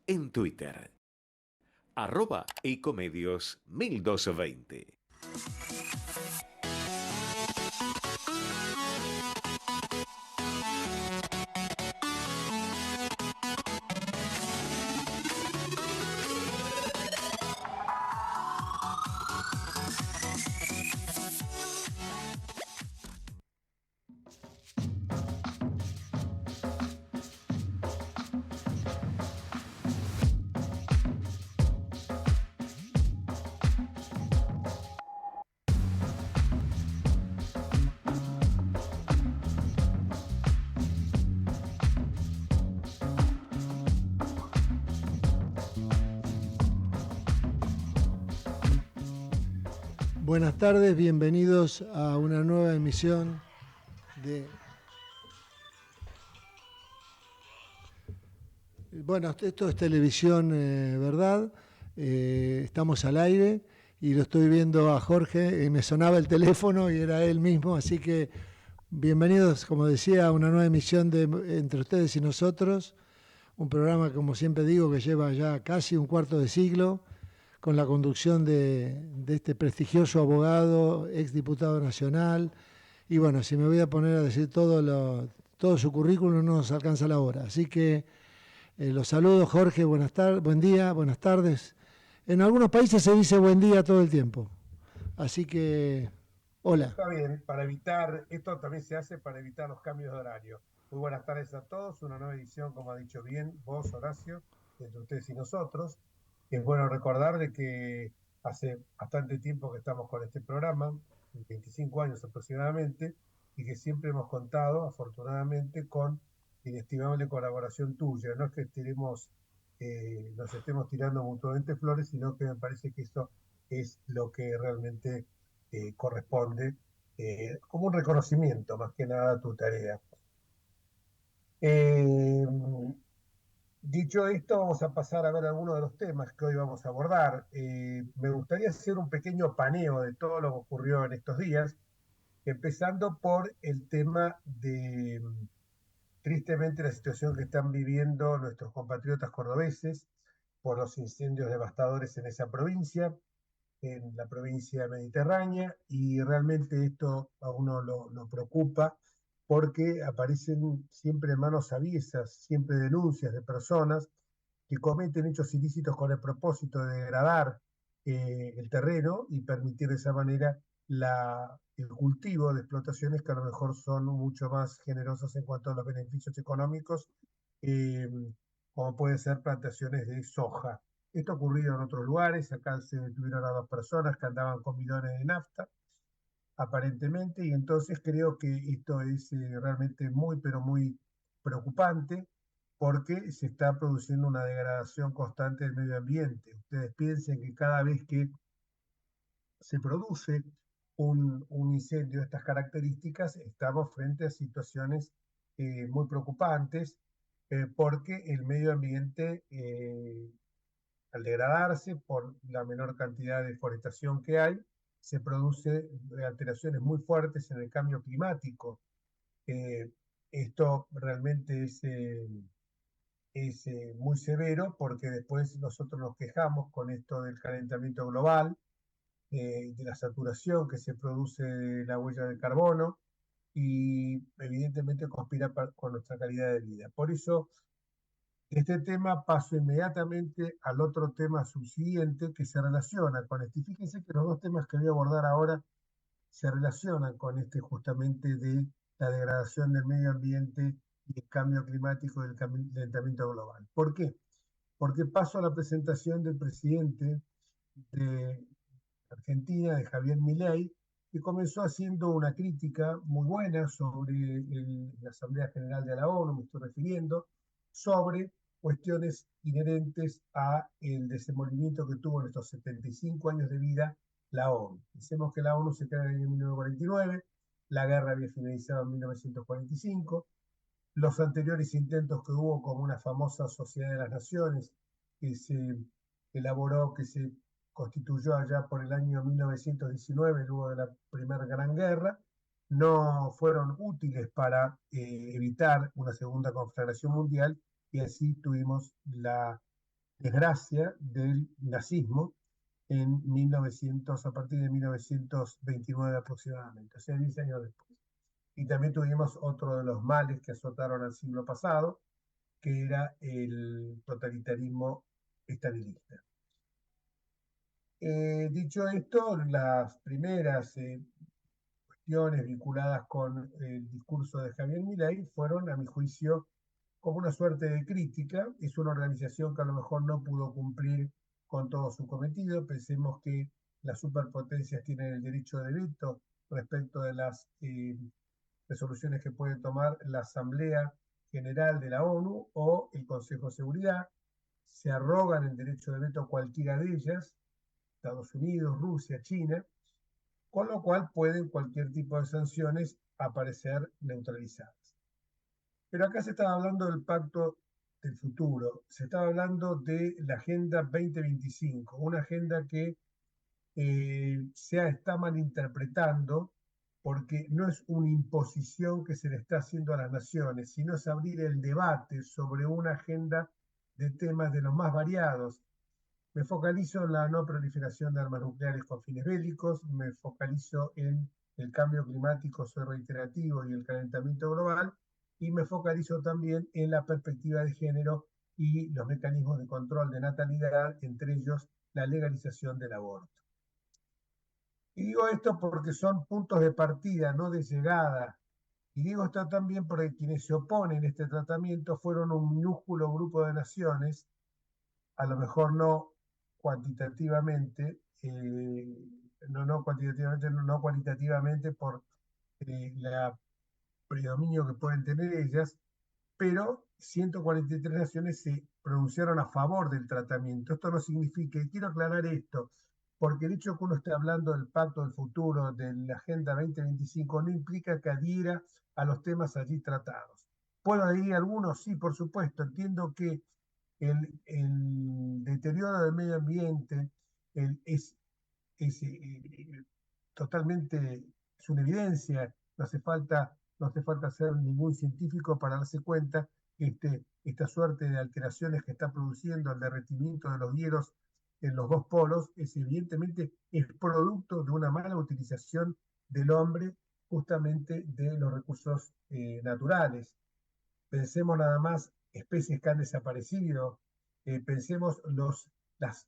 en Twitter. @ecomedios 1220. Buenas tardes, bienvenidos a una nueva emisión de... Bueno, esto es televisión, ¿verdad? Estamos al aire y lo estoy viendo a Jorge y me sonaba el teléfono y era él mismo, así que bienvenidos, como decía, a una nueva emisión de Entre Ustedes y Nosotros, un programa, como siempre digo, que lleva ya casi un cuarto de siglo, con la conducción de este prestigioso abogado, exdiputado nacional. Y bueno, si me voy a poner a decir todo su currículum, no nos alcanza la hora. Así que los saludo, Jorge, buen día, buenas tardes. En algunos países se dice buen día todo el tiempo. Así que, hola. Está bien, para evitar, esto también se hace para evitar los cambios de horario. Muy buenas tardes a todos, una nueva edición, como ha dicho bien vos, Horacio, entre ustedes y nosotros. Es bueno recordar de que hace bastante tiempo que estamos con este programa, 25 años aproximadamente, y que siempre hemos contado, afortunadamente, con inestimable colaboración tuya. No es que nos estemos tirando mutuamente flores, sino que me parece que eso es lo que realmente corresponde como un reconocimiento más que nada a tu tarea. Eh, Dicho esto, vamos a pasar a ver algunos de los temas que hoy vamos a abordar. Me gustaría hacer un pequeño paneo de todo lo que ocurrió en estos días, empezando por el tema de, tristemente, la situación que están viviendo nuestros compatriotas cordobeses por los incendios devastadores en esa provincia, en la provincia mediterránea, y realmente esto a uno lo preocupa porque aparecen siempre manos aviesas, siempre denuncias de personas que cometen hechos ilícitos con el propósito de degradar el terreno y permitir de esa manera el cultivo de explotaciones que a lo mejor son mucho más generosas en cuanto a los beneficios económicos, eh, como puede ser plantaciones de soja. Esto ha ocurrido en otros lugares, acá se detuvieron a 2 personas que andaban con bidones de nafta, aparentemente, y entonces creo que esto es realmente muy, pero muy preocupante porque se está produciendo una degradación constante del medio ambiente. Ustedes piensen que cada vez que se produce un incendio de estas características, estamos frente a situaciones muy preocupantes porque el medio ambiente al degradarse por la menor cantidad de deforestación que hay, se produce alteraciones muy fuertes en el cambio climático. Eh, Esto realmente es muy severo porque después nosotros nos quejamos con esto del calentamiento global, de la saturación que se produce de la huella de carbono y evidentemente conspira con nuestra calidad de vida. Por eso este tema paso inmediatamente al otro tema subsiguiente que se relaciona con este. Y fíjense que los dos temas que voy a abordar ahora se relacionan con este justamente de la degradación del medio ambiente y el cambio climático y el calentamiento global. ¿Por qué? Porque paso a la presentación del presidente de Argentina, de Javier Milei, que comenzó haciendo una crítica muy buena sobre la Asamblea General de la ONU, me estoy refiriendo, sobre cuestiones inherentes a el desenvolvimiento que tuvo en estos 75 años de vida la ONU. Pensemos que la ONU se crea en el año 1949, la guerra había finalizado en 1945, los anteriores intentos que hubo como una famosa Sociedad de las Naciones que se elaboró, que se constituyó allá por el año 1919, luego de la Primera Gran Guerra, no fueron útiles para evitar una segunda conflagración mundial y así tuvimos desgracia del nazismo en 1900, a partir de 1929 aproximadamente, o sea, 10 años después. Y también tuvimos otro de los males que azotaron al siglo pasado, que era el totalitarismo estalinista. Dicho esto, las primeras cuestiones vinculadas con el discurso de Javier Milei fueron, a mi juicio, como una suerte de crítica. Es una organización que a lo mejor no pudo cumplir con todo su cometido. Pensemos que las superpotencias tienen el derecho de veto respecto de las resoluciones que puede tomar la Asamblea General de la ONU o el Consejo de Seguridad. Se arrogan el derecho de veto a cualquiera de ellas, Estados Unidos, Rusia, China, con lo cual pueden cualquier tipo de sanciones aparecer neutralizadas. Pero acá se estaba hablando del pacto del futuro, se estaba hablando de la Agenda 2025, una agenda que se está malinterpretando porque no es una imposición que se le está haciendo a las naciones, sino es abrir el debate sobre una agenda de temas de los más variados. Me focalizo en la no proliferación de armas nucleares con fines bélicos, me focalizo en el cambio climático, soy reiterativo, y el calentamiento global, y me focalizo también en la perspectiva de género y los mecanismos de control de natalidad, entre ellos la legalización del aborto. Y digo esto porque son puntos de partida, no de llegada. Y digo esto también porque quienes se oponen a este tratamiento fueron un minúsculo grupo de naciones, a lo mejor no cuantitativamente, no cuantitativamente, no cualitativamente por el predominio que pueden tener ellas, pero 143 naciones se pronunciaron a favor del tratamiento. Esto no significa, y quiero aclarar esto, porque el hecho de que uno esté hablando del pacto del futuro, de la Agenda 2025, no implica que adhiera a los temas allí tratados. ¿Puedo adherir a algunos? Sí, por supuesto. Entiendo que el deterioro del medio ambiente es totalmente, es una evidencia, no hace falta ser ningún científico para darse cuenta que esta suerte de alteraciones que está produciendo el derretimiento de los hielos en los dos polos evidentemente es producto de una mala utilización del hombre justamente de los recursos naturales. Pensemos nada más especies que han desaparecido, pensemos los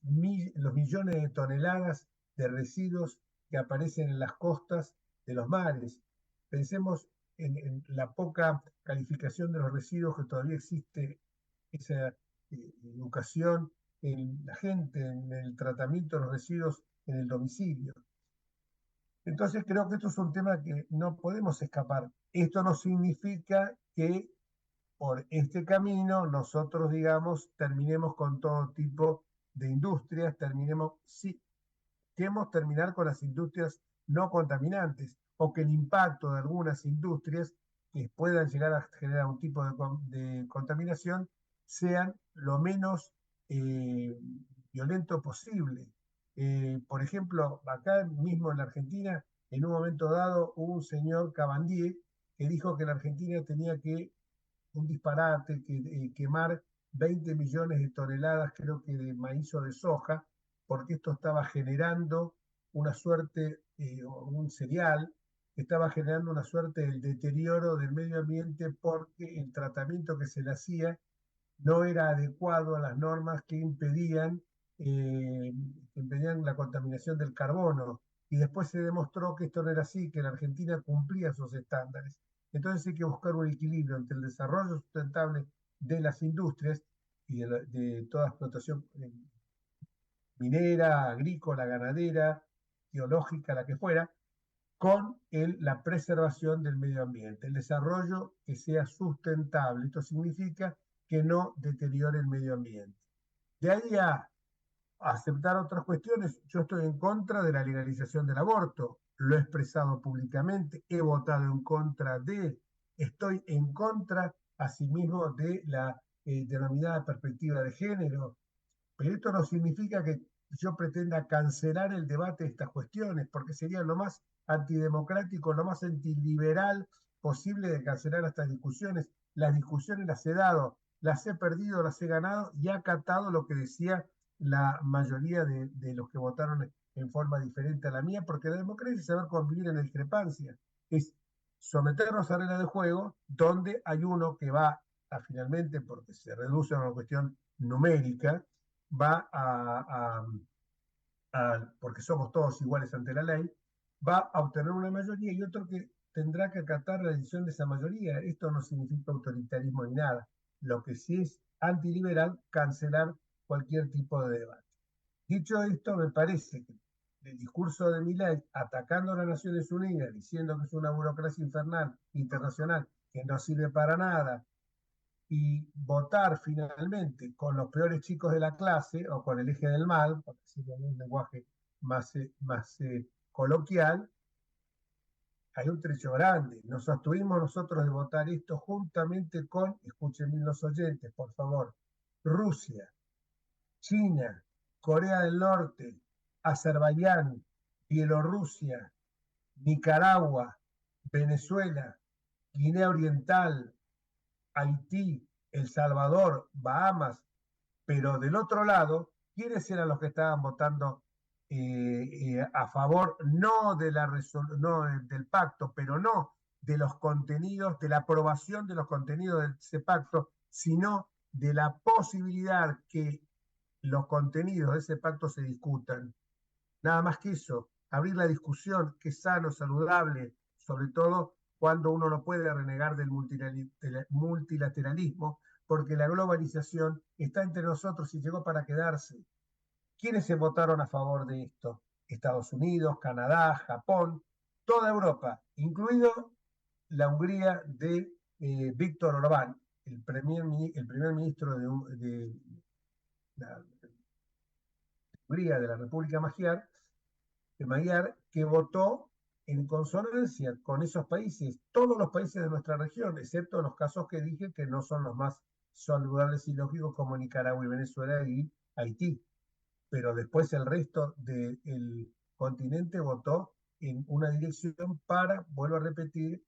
millones de toneladas de residuos que aparecen en las costas de los mares, pensemos en la poca calificación de los residuos que todavía existe, esa educación en la gente, en el tratamiento de los residuos en el domicilio. Entonces creo que esto es un tema que no podemos escapar. Esto no significa que por este camino nosotros, digamos, terminemos con todo tipo de industrias, sí, queremos terminar con las industrias no contaminantes, o que el impacto de algunas industrias que puedan llegar a generar un tipo de contaminación sean lo menos violento posible. Por ejemplo, acá mismo en la Argentina, en un momento dado, hubo un señor Cabandier que dijo que la Argentina tenía que un disparate, quemar 20 millones de toneladas, creo que de maíz o de soja, porque esto estaba generando una suerte, un cereal, que estaba generando una suerte del deterioro del medio ambiente porque el tratamiento que se le hacía no era adecuado a las normas que impedían la contaminación del carbono. Y después se demostró que esto no era así, que la Argentina cumplía esos estándares. Entonces hay que buscar un equilibrio entre el desarrollo sustentable de las industrias y de toda explotación minera, agrícola, ganadera, geológica, la que fuera, con la preservación del medio ambiente, el desarrollo que sea sustentable. Esto significa que no deteriore el medio ambiente. De ahí a aceptar otras cuestiones, yo estoy en contra de la legalización del aborto, lo he expresado públicamente, he votado en contra estoy en contra asimismo de la denominada perspectiva de género, pero esto no significa que yo pretenda cancelar el debate de estas cuestiones, porque sería lo más antidemocrático, lo más antiliberal posible de cancelar estas discusiones. Las discusiones las he dado, las he perdido, las he ganado y ha acatado lo que decía la mayoría de los que votaron en forma diferente a la mía, porque la democracia es saber convivir en la discrepancia, es someternos a reglas de juego donde hay uno que va a finalmente, porque se reduce a una cuestión numérica, va porque somos todos iguales ante la ley, va a obtener una mayoría y otro que tendrá que acatar la decisión de esa mayoría. Esto no significa autoritarismo ni nada. Lo que sí es antiliberal, cancelar cualquier tipo de debate. Dicho esto, me parece que el discurso de Milei atacando a las Naciones Unidas, diciendo que es una burocracia infernal internacional que no sirve para nada, y votar finalmente con los peores chicos de la clase o con el eje del mal, por decirlo en un lenguaje más coloquial, hay un trecho grande. Nos abstuvimos nosotros de votar esto juntamente con, escuchen bien los oyentes, por favor, Rusia, China, Corea del Norte, Azerbaiyán, Bielorrusia, Nicaragua, Venezuela, Guinea Oriental, Haití, El Salvador, Bahamas, pero del otro lado, ¿quiénes eran los que estaban votando a favor, no, no del pacto, pero no de los contenidos, de la aprobación de los contenidos de ese pacto, sino de la posibilidad que los contenidos de ese pacto se discutan? Nada más que eso, abrir la discusión, que es sano, saludable, sobre todo cuando uno no puede renegar del multilateralismo, porque la globalización está entre nosotros y llegó para quedarse. ¿Quiénes se votaron a favor de esto? Estados Unidos, Canadá, Japón, toda Europa, incluido la Hungría de Víctor Orbán, el primer ministro de la Hungría, de la República Magyar, que votó en consonancia con esos países, todos los países de nuestra región, excepto los casos que dije que no son los más saludables y lógicos como Nicaragua y Venezuela y Haití. Pero después el resto del continente votó en una dirección para, vuelvo a repetir,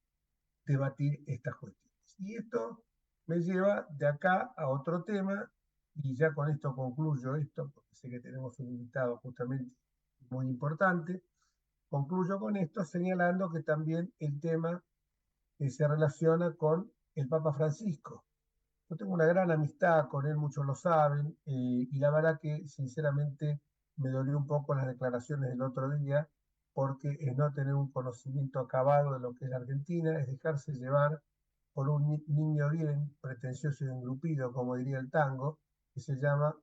debatir estas cuestiones. Y esto me lleva de acá a otro tema, y ya con esto concluyo esto, porque sé que tenemos un invitado justamente muy importante. Concluyo con esto señalando que también el tema se relaciona con el Papa Francisco. Yo tengo una gran amistad con él, muchos lo saben, y la verdad que sinceramente me dolió un poco las declaraciones del otro día, porque es no tener un conocimiento acabado de lo que es la Argentina, es dejarse llevar por un niño bien pretencioso y engrupido, como diría el tango, que se llama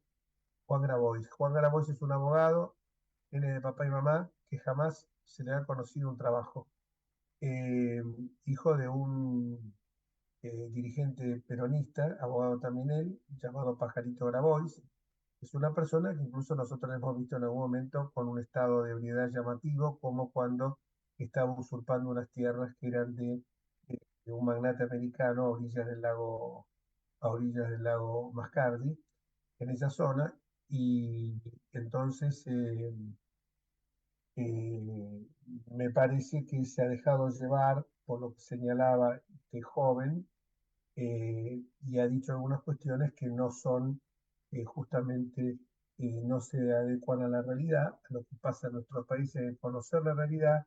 Juan Grabois. Juan Grabois es un abogado, nene de papá y mamá, que jamás se le ha conocido un trabajo. Eh, Hijo de un dirigente peronista, abogado también él, llamado Pajarito Grabois. Es una persona que incluso nosotros hemos visto en algún momento con un estado de ebriedad llamativo, como cuando estaba usurpando unas tierras que eran de un magnate americano a orillas del lago Mascardi, en esa zona, y entonces eh, me parece que se ha dejado llevar por lo que señalaba este joven, y ha dicho algunas cuestiones que no son justamente, no se adecuan a la realidad, a lo que pasa en nuestros países, de conocer la realidad.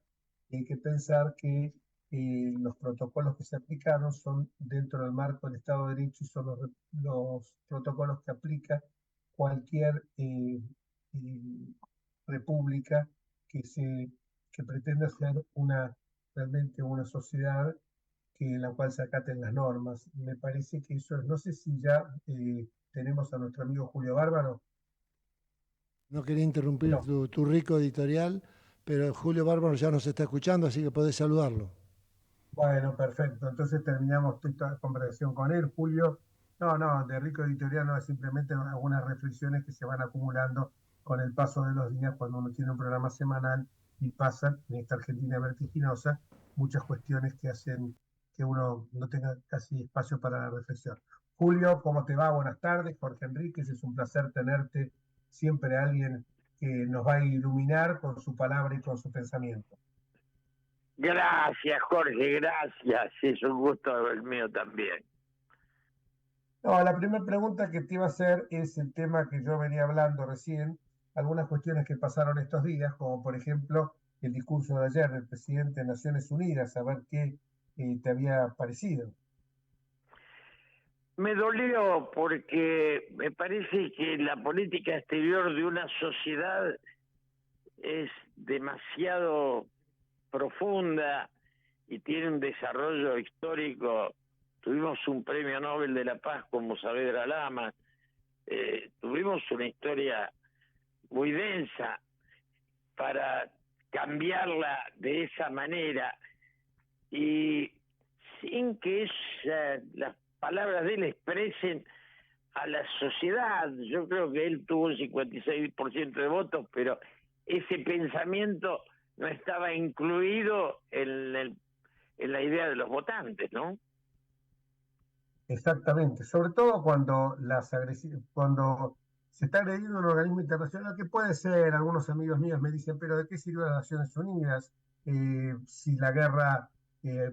Hay que pensar que los protocolos que se aplicaron son dentro del marco del Estado de Derecho y son los protocolos que aplica cualquier eh, república que, que pretenda ser realmente una sociedad en la cual se acaten las normas. Me parece que eso es, no sé si ya tenemos a nuestro amigo Julio Bárbaro. No quería interrumpir No. tu rico editorial, pero Julio Bárbaro ya nos está escuchando, así que podés saludarlo. Bueno, perfecto. Entonces terminamos esta conversación con él, Julio. No, no, de rico editorial no, es simplemente algunas reflexiones que se van acumulando con el paso de los días cuando uno tiene un programa semanal y pasan en esta Argentina vertiginosa muchas cuestiones que hacen que uno no tenga casi espacio para la reflexión. Julio, ¿cómo te va? Buenas tardes. Jorge Enríquez, es un placer tenerte, siempre alguien que nos va a iluminar con su palabra y con su pensamiento. Gracias, Jorge, gracias. Es un gusto el mío también. No, la primera pregunta que te iba a hacer es el tema que yo venía hablando recién, algunas cuestiones que pasaron estos días, como por ejemplo el discurso de ayer del presidente de Naciones Unidas, a ver qué te había parecido. Me dolió porque me parece que la política exterior de una sociedad es demasiado profunda y tiene un desarrollo histórico. Tuvimos un premio Nobel de la Paz como Saavedra Lama, tuvimos una historia muy densa para cambiarla de esa manera y sin que las palabras de él expresen a la sociedad. Yo creo que él tuvo un 56% de votos, pero ese pensamiento no estaba incluido en la idea de los votantes, ¿no? Exactamente, sobre todo cuando cuando se está agrediendo un organismo internacional, que puede ser, algunos amigos míos me dicen, pero ¿de qué sirve las Naciones Unidas si la guerra eh,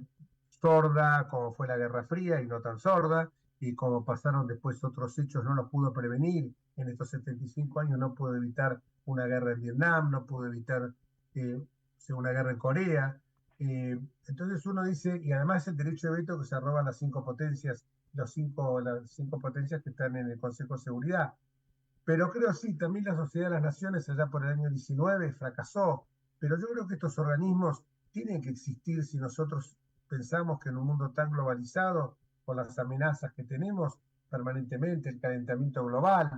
sorda, como fue la Guerra Fría y no tan sorda, y como pasaron después otros hechos, no los pudo prevenir, en estos 75 años no pudo evitar una guerra en Vietnam, no pudo evitar eh, una guerra en Corea? Entonces uno dice, y además el derecho de veto que se roban las cinco potencias, las cinco potencias que están en el Consejo de Seguridad. Pero creo sí, también la Sociedad de las Naciones allá por el año 19 fracasó. Pero yo creo que estos organismos tienen que existir si nosotros pensamos que en un mundo tan globalizado, con las amenazas que tenemos permanentemente, el calentamiento global,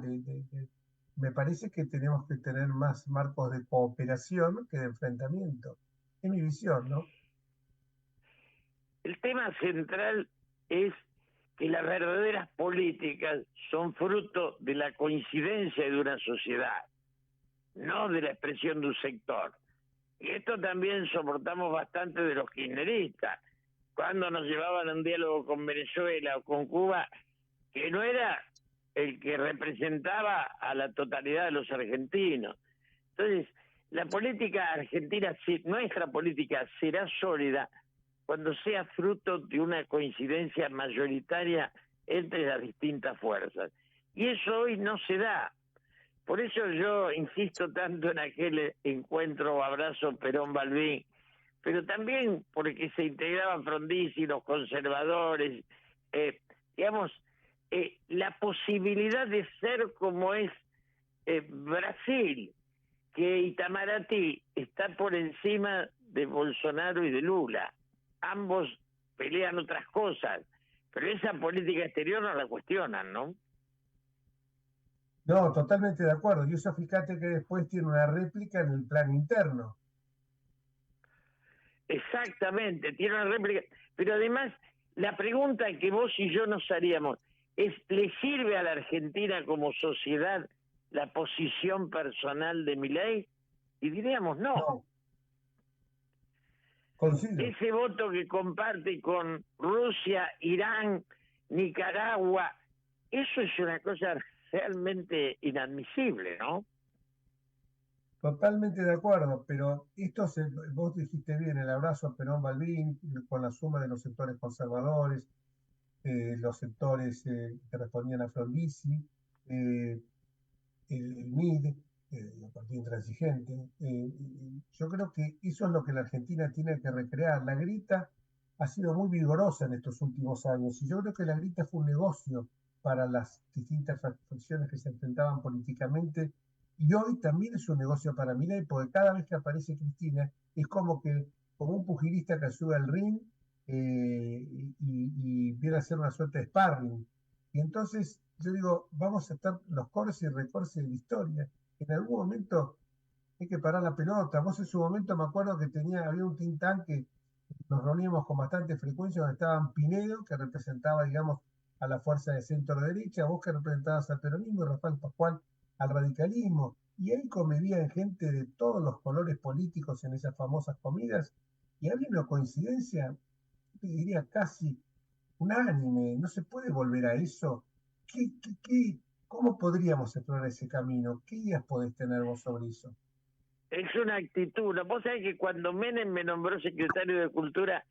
me parece que tenemos que tener más marcos de cooperación que de enfrentamiento. Es mi visión, ¿no? El tema central es que las verdaderas políticas son fruto de la coincidencia de una sociedad, no de la expresión de un sector. Y esto también soportamos bastante de los kirchneristas, cuando nos llevaban a un diálogo con Venezuela o con Cuba, que no era el que representaba a la totalidad de los argentinos. Entonces, la política argentina, nuestra política será sólida cuando sea fruto de una coincidencia mayoritaria entre las distintas fuerzas. Y eso hoy no se da. Por eso yo insisto tanto en aquel encuentro o abrazo Perón-Balbín, pero también porque se integraban Frondizi, los conservadores, digamos, la posibilidad de ser como es Brasil, que Itamaraty está por encima de Bolsonaro y de Lula. Ambos pelean otras cosas, pero esa política exterior no la cuestionan, ¿no? No, totalmente de acuerdo. Y eso fíjate que después tiene una réplica en el plano interno. Exactamente, tiene una réplica. Pero además, la pregunta que vos y yo nos haríamos es, ¿le sirve a la Argentina como sociedad la posición personal de Milei? Y diríamos no. No, coincido. Ese voto que comparte con Rusia, Irán, Nicaragua, eso es una cosa realmente inadmisible, ¿no? Totalmente de acuerdo, pero vos dijiste bien, el abrazo a Perón Balbín, con la suma de los sectores conservadores, los sectores que respondían a Frondizi, eh, el MID, el Partido Intransigente. Yo creo que eso es lo que la Argentina tiene que recrear. La grita ha sido muy vigorosa en estos últimos años y yo creo que la grita fue un negocio para las distintas facciones que se enfrentaban políticamente y hoy también es un negocio para Milei porque cada vez que aparece Cristina es como un pugilista que sube al ring y viene a hacer una suerte de sparring. Y entonces yo digo, vamos a estar los cortes y recortes de la historia. En algún momento hay que parar la pelota. Vos en su momento me acuerdo que había un think tank que nos reuníamos con bastante frecuencia, donde estaban Pinedo, que representaba, digamos, a la fuerza de centro derecha, vos que representabas al peronismo y Rafael Pascual al radicalismo. Y ahí convivían gente de todos los colores políticos en esas famosas comidas. Y había una coincidencia, te diría casi unánime, no se puede volver a eso. ¿Cómo podríamos explorar ese camino? ¿Qué ideas podés tener vos sobre eso? Es una actitud. Vos sabés que cuando Menem me nombró secretario de Cultura,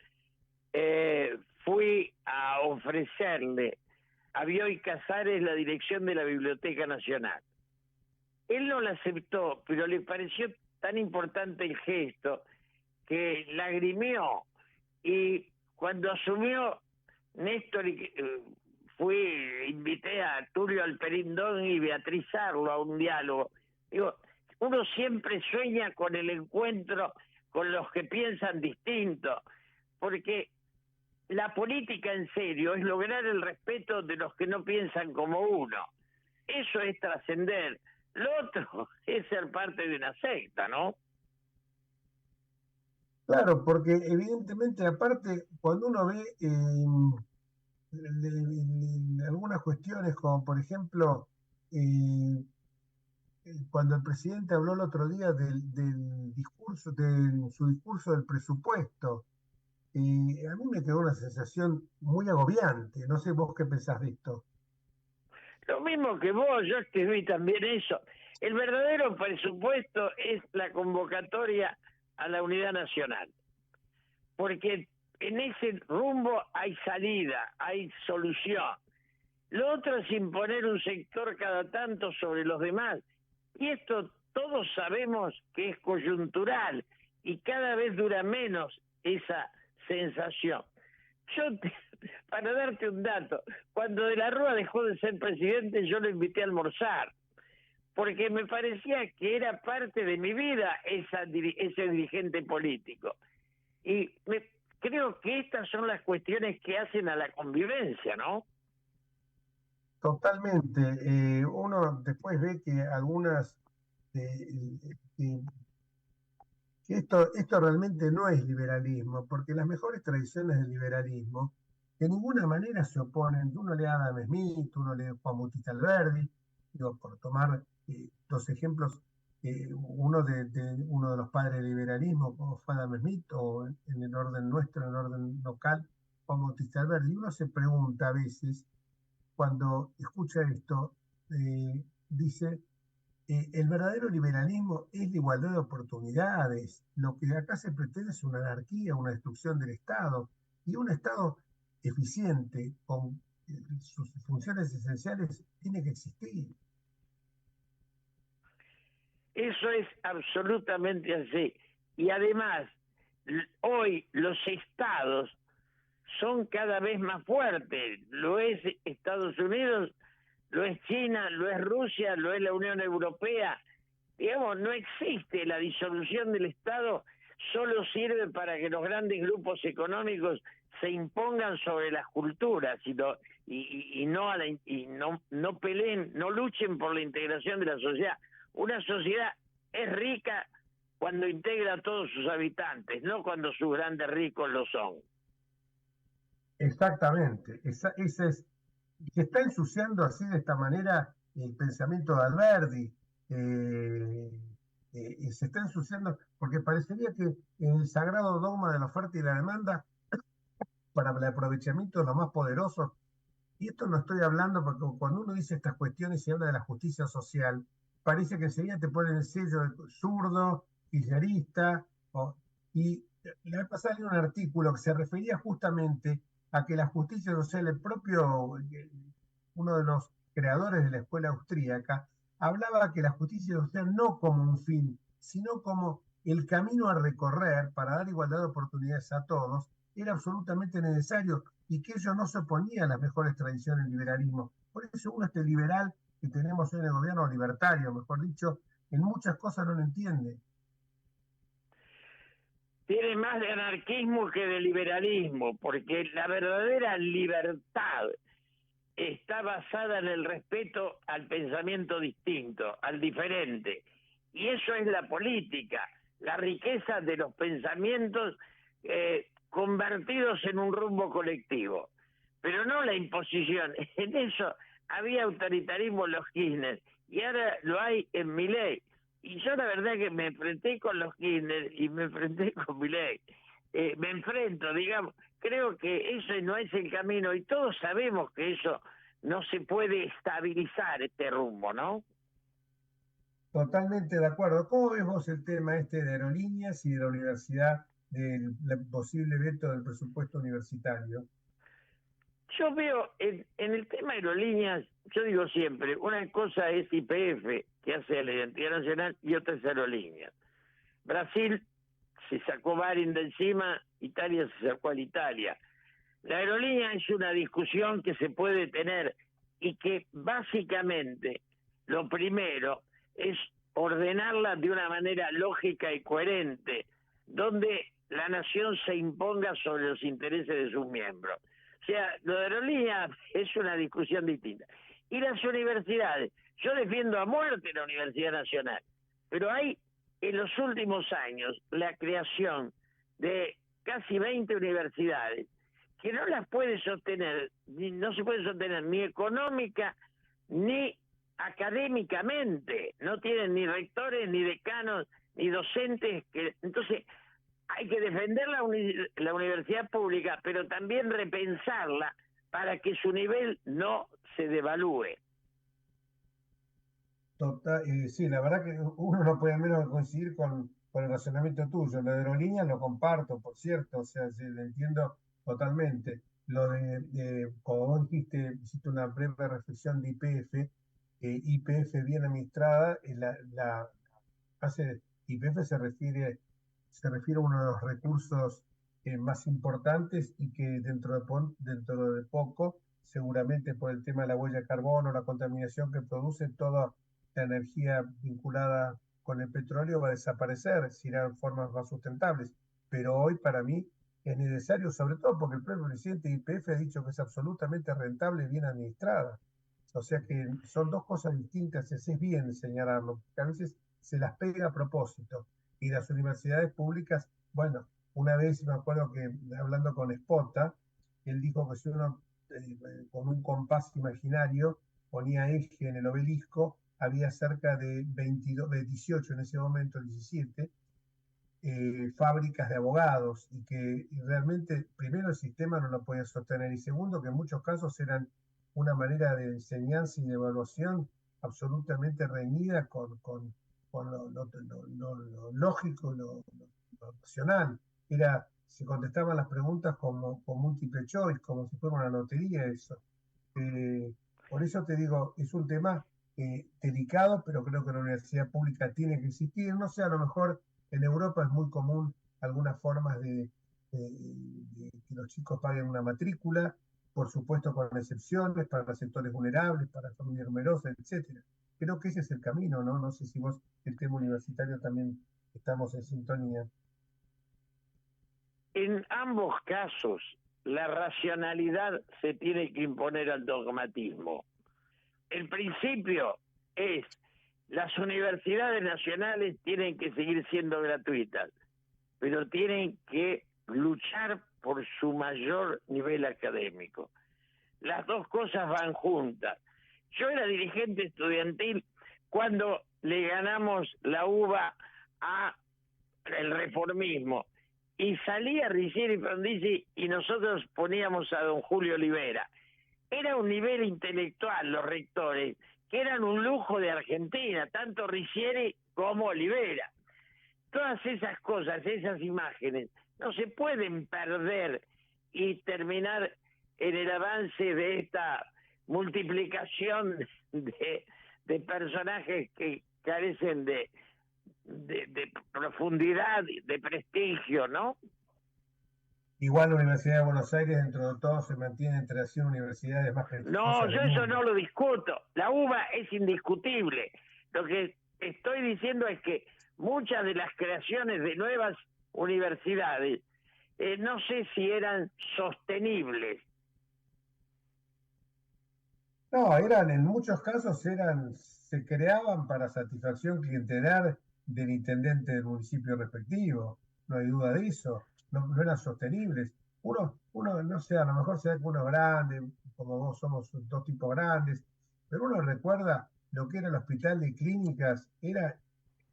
fui a ofrecerle a Bioy Casares la dirección de la Biblioteca Nacional. Él no la aceptó, pero le pareció tan importante el gesto que lagrimeó, y cuando asumió Néstor, invité a Tulio Alperindón y Beatriz Arlo a un diálogo. Digo, uno siempre sueña con el encuentro con los que piensan distinto, porque la política en serio es lograr el respeto de los que no piensan como uno. Eso es trascender. Lo otro es ser parte de una secta, ¿no? Claro, porque evidentemente, aparte, cuando uno ve algunas cuestiones, como por ejemplo, cuando el presidente habló el otro día del discurso, de su discurso del presupuesto, a mí me quedó una sensación muy agobiante. No sé vos qué pensás de esto. Lo mismo que vos, yo escribí también eso. El verdadero presupuesto es la convocatoria a la unidad nacional, porque en ese rumbo hay salida, hay solución. Lo otro es imponer un sector cada tanto sobre los demás, y esto todos sabemos que es coyuntural y cada vez dura menos esa sensación. Para darte un dato, cuando De la Rúa dejó de ser presidente, yo lo invité a almorzar, porque me parecía que era parte de mi vida ese dirigente político. Y creo que estas son las cuestiones que hacen a la convivencia, ¿no? Totalmente. Uno después ve que algunas... que esto realmente no es liberalismo, porque las mejores tradiciones del liberalismo de ninguna manera se oponen. Uno lee a Adam Smith, uno lee a Juan Bautista Alberdi, digo, por tomar dos ejemplos, uno de los padres del liberalismo, como fue Adam Smith, o en el orden nuestro, en el orden local, Juan Bautista Alberdi. Uno se pregunta a veces, cuando escucha esto, dice, el verdadero liberalismo es la igualdad de oportunidades. Lo que acá se pretende es una anarquía, una destrucción del Estado. Y un Estado eficiente, con sus funciones esenciales, tiene que existir. Eso es absolutamente así. Y además, hoy los estados son cada vez más fuertes. Lo es Estados Unidos, lo es China, lo es Rusia, lo es la Unión Europea. Digamos, no existe la disolución del Estado, solo sirve para que los grandes grupos económicos se impongan sobre las culturas y no peleen, no luchen por la integración de la sociedad. Una sociedad es rica cuando integra a todos sus habitantes, no cuando sus grandes ricos lo son. Exactamente. Se está ensuciando así, de esta manera, el pensamiento de Alberdi. Se está ensuciando porque parecería que en el sagrado dogma de la oferta y la demanda, para el aprovechamiento de los más poderosos, y esto no estoy hablando porque cuando uno dice estas cuestiones y habla de la justicia social, parece que enseguida te ponen el sello de zurdo, kirchnerista, y la vez pasada leí un artículo que se refería justamente a que la justicia social, uno de los creadores de la escuela austríaca, hablaba que la justicia social no como un fin, sino como el camino a recorrer para dar igualdad de oportunidades a todos, era absolutamente necesario, y que ello no se oponía a las mejores tradiciones del liberalismo. Por eso uno, este liberal que tenemos hoy en el gobierno, libertario, mejor dicho, en muchas cosas no lo entiende. Tiene más de anarquismo que de liberalismo, porque la verdadera libertad está basada en el respeto al pensamiento distinto, al diferente. Y eso es la política, la riqueza de los pensamientos convertidos en un rumbo colectivo, pero no la imposición. En eso había autoritarismo en los Kirchner y ahora lo hay en Milei. Y yo la verdad que me enfrenté con los Kirchner y me enfrenté con Milei. Me enfrento, digamos, creo que ese no es el camino y todos sabemos que eso no se puede estabilizar, este rumbo, ¿no? Totalmente de acuerdo. ¿Cómo ves vos el tema este de aerolíneas y de la universidad, del posible veto del presupuesto universitario? Yo veo en el tema de aerolíneas, yo digo siempre, una cosa es YPF, que hace la identidad nacional, y otra es aerolíneas. Brasil se sacó Varin de encima, Italia se sacó al Italia. La aerolínea es una discusión que se puede tener y que básicamente lo primero es ordenarla de una manera lógica y coherente, donde la nación se imponga sobre los intereses de sus miembros. O sea, lo de aerolíneas es una discusión distinta. Y las universidades, yo defiendo a muerte la Universidad Nacional, pero hay en los últimos años la creación de casi 20 universidades que no las puede sostener, no se puede sostener ni económica ni académicamente, no tienen ni rectores, ni decanos, ni docentes, entonces hay que defender la universidad pública, pero también repensarla para que su nivel no se devalúe. Total, sí, la verdad que uno no puede menos que coincidir con el razonamiento tuyo. Lo de aerolíneas lo comparto, por cierto, o sea, sí, lo entiendo totalmente. Lo como vos dijiste, hiciste una breve reflexión de YPF, YPF bien administrada, YPF se refiere a uno de los recursos más importantes y que dentro de poco, seguramente por el tema de la huella de carbono, la contaminación que produce, toda la energía vinculada con el petróleo va a desaparecer, si irán formas más sustentables. Pero hoy para mí es necesario, sobre todo porque el propio presidente de YPF ha dicho que es absolutamente rentable y bien administrada. O sea que son dos cosas distintas, es bien señalarlo, porque a veces se las pega a propósito. Y las universidades públicas, bueno, una vez me acuerdo que hablando con Espota, él dijo que si uno con un compás imaginario ponía eje en el obelisco, había cerca de 22, de 18 en ese momento, 17, fábricas de abogados y que realmente, primero, el sistema no lo podía sostener y segundo, que en muchos casos eran una manera de enseñanza y de evaluación absolutamente reñida con lo lógico, lo racional. Se contestaban las preguntas como con múltiple choice, como si fuera una lotería eso. Por eso te digo, es un tema delicado, pero creo que la universidad pública tiene que existir. No sé, a lo mejor en Europa es muy común algunas formas de que los chicos paguen una matrícula, por supuesto con excepciones para sectores vulnerables, para familias numerosas, etcétera. Creo que ese es el camino, ¿no? No sé si vos, el tema universitario, también estamos en sintonía. En ambos casos, la racionalidad se tiene que imponer al dogmatismo. El principio es, las universidades nacionales tienen que seguir siendo gratuitas, pero tienen que luchar por su mayor nivel académico. Las dos cosas van juntas. Yo era dirigente estudiantil cuando le ganamos la uva a el reformismo y salía Riccieri y Frondizi y nosotros poníamos a don Julio Olivera. Era un nivel intelectual los rectores que eran un lujo de Argentina, tanto Riccieri como Olivera. Todas esas cosas, esas imágenes, no se pueden perder y terminar en el avance de esta multiplicación de personajes que carecen de profundidad, de prestigio, ¿no? Igual la Universidad de Buenos Aires, dentro de todo, se mantiene entre las 100 universidades más No, prestigiosas yo del eso mundo. no lo discuto. La UBA es indiscutible. Lo que estoy diciendo es que muchas de las creaciones de nuevas universidades no sé si eran sostenibles. No, en muchos casos se creaban para satisfacción clientelar del intendente del municipio respectivo, no hay duda de eso, no eran sostenibles. No sé, a lo mejor se da que uno es grande, como vos somos dos tipos grandes, pero uno recuerda lo que era el hospital de clínicas, era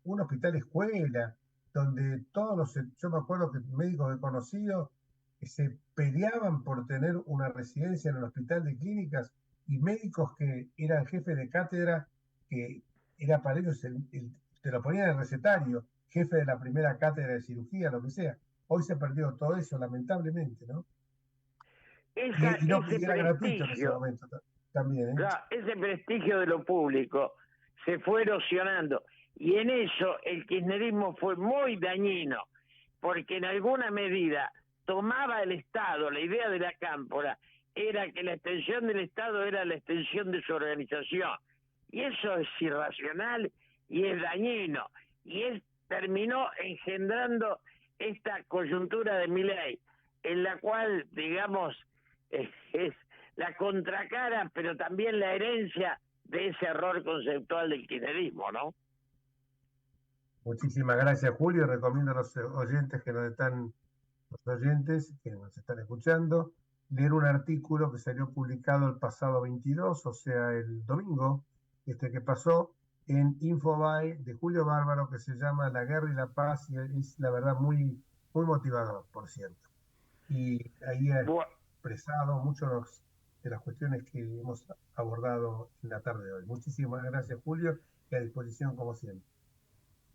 un hospital escuela, donde yo me acuerdo que médicos que he conocido se peleaban por tener una residencia en el hospital de clínicas y médicos que eran jefes de cátedra, que era para ellos, te lo ponían en el recetario, jefe de la primera cátedra de cirugía, lo que sea. Hoy se perdió todo eso, lamentablemente, ¿no? Y no, ese y era gratuito en ese prestigio, momento también, ¿eh? claro, ese prestigio de lo público se fue erosionando. Y en eso el kirchnerismo fue muy dañino, porque en alguna medida tomaba el Estado, la idea de la cámpora era que la extensión del Estado era la extensión de su organización. Y eso es irracional y es dañino. Y terminó engendrando esta coyuntura de Milei, en la cual, digamos, es la contracara, pero también la herencia de ese error conceptual del kirchnerismo, ¿no? Muchísimas gracias, Julio. Recomiendo a los oyentes que nos están escuchando, leer un artículo que salió publicado el pasado 22, o sea, el domingo, que pasó, en Infobae de Julio Bárbaro, que se llama La Guerra y la Paz, y es la verdad muy, muy motivador, por cierto. Y ahí ha expresado muchas de las cuestiones que hemos abordado en la tarde de hoy. Muchísimas gracias, Julio, y a disposición como siempre.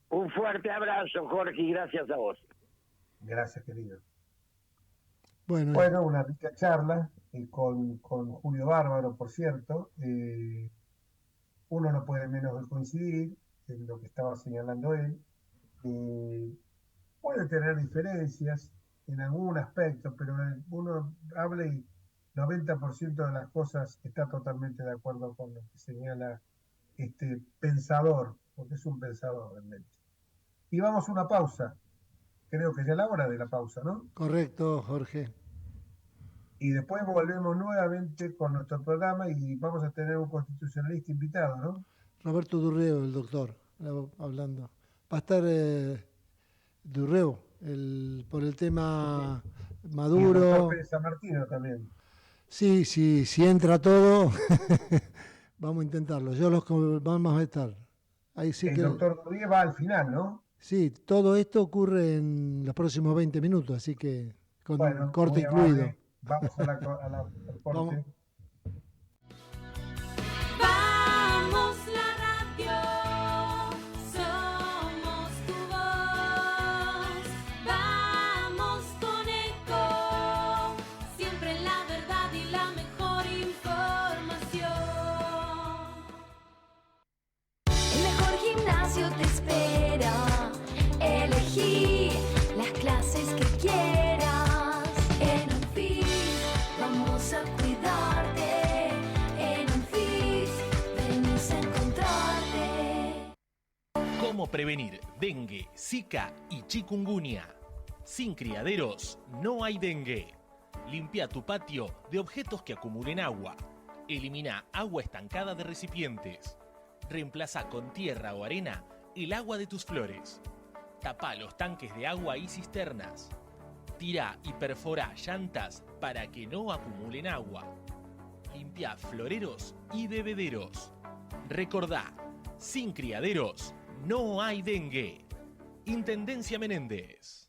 Un fuerte abrazo, Jorge, y gracias a vos. Gracias, querido. Bueno, Una rica charla con Julio Bárbaro, por cierto. Uno no puede menos de coincidir en lo que estaba señalando él. Puede tener diferencias en algún aspecto, pero uno habla y 90% de las cosas está totalmente de acuerdo con lo que señala este pensador, porque es un pensador realmente. Y vamos a una pausa. Creo que ya es la hora de la pausa, ¿no? correcto, Jorge. Y después volvemos nuevamente con nuestro programa y vamos a tener un constitucionalista invitado, ¿no? Roberto Durreo, el doctor, hablando. Va a estar Durreo por el tema Maduro. Y el doctor Pérez San Martino también. Sí, si entra todo, vamos a intentarlo. Vamos a estar. Ahí sí el que, doctor Durreo va al final, ¿no? Sí, todo esto ocurre en los próximos 20 minutos, así que con corte incluido. Vamos al corte. Vamos. Vamos la radio, somos tu voz. Vamos con Eco, siempre la verdad y la mejor información. El mejor gimnasio te espera. Elegí las clases que quieras. En Unfit vamos a cuidarte. En Unfit venimos a encontrarte. ¿Cómo prevenir dengue, zika y chikungunya? Sin criaderos no hay dengue. Limpia tu patio de objetos que acumulen agua. Elimina agua estancada de recipientes. Reemplaza con tierra o arena el agua de tus flores. Tapa los tanques de agua y cisternas. Tira y perfora llantas para que no acumulen agua. Limpia floreros y bebederos. Recordá, sin criaderos no hay dengue. Intendencia Menéndez.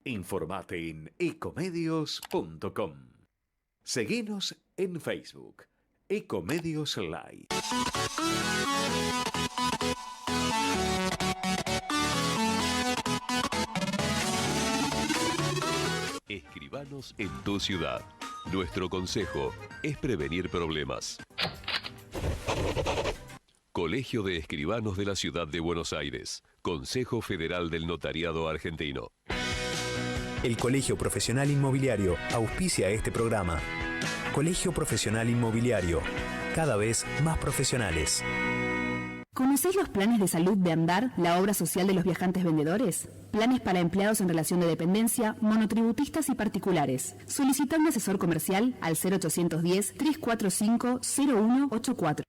Informate en ecomedios.com. Seguinos en Facebook. Ecomedios Live. Escribanos en tu ciudad. Nuestro consejo es prevenir problemas. Colegio de Escribanos de la Ciudad de Buenos Aires. Consejo Federal del Notariado Argentino. El Colegio Profesional Inmobiliario auspicia este programa. Colegio Profesional Inmobiliario, cada vez más profesionales. ¿Conocéis los planes de salud de Andar, la obra social de los viajantes vendedores? Planes para empleados en relación de dependencia, monotributistas y particulares. Solicita un asesor comercial al 0810-345-0184.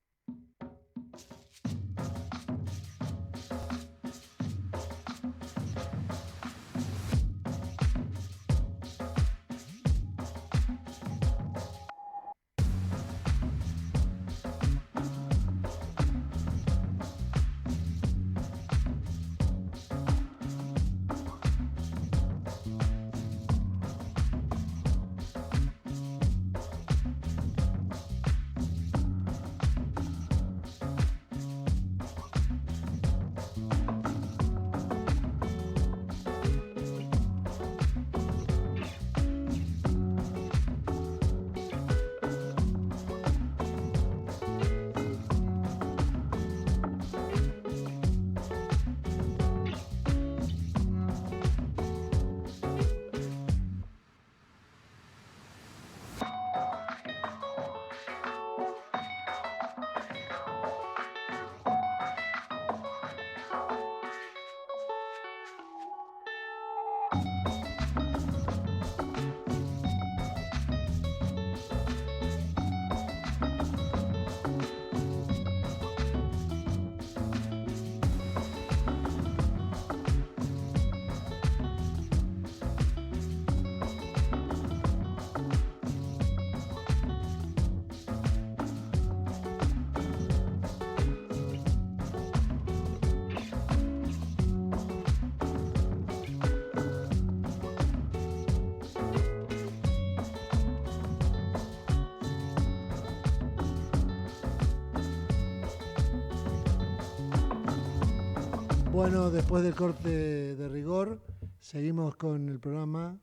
Bueno, después del corte de rigor, seguimos con el programa.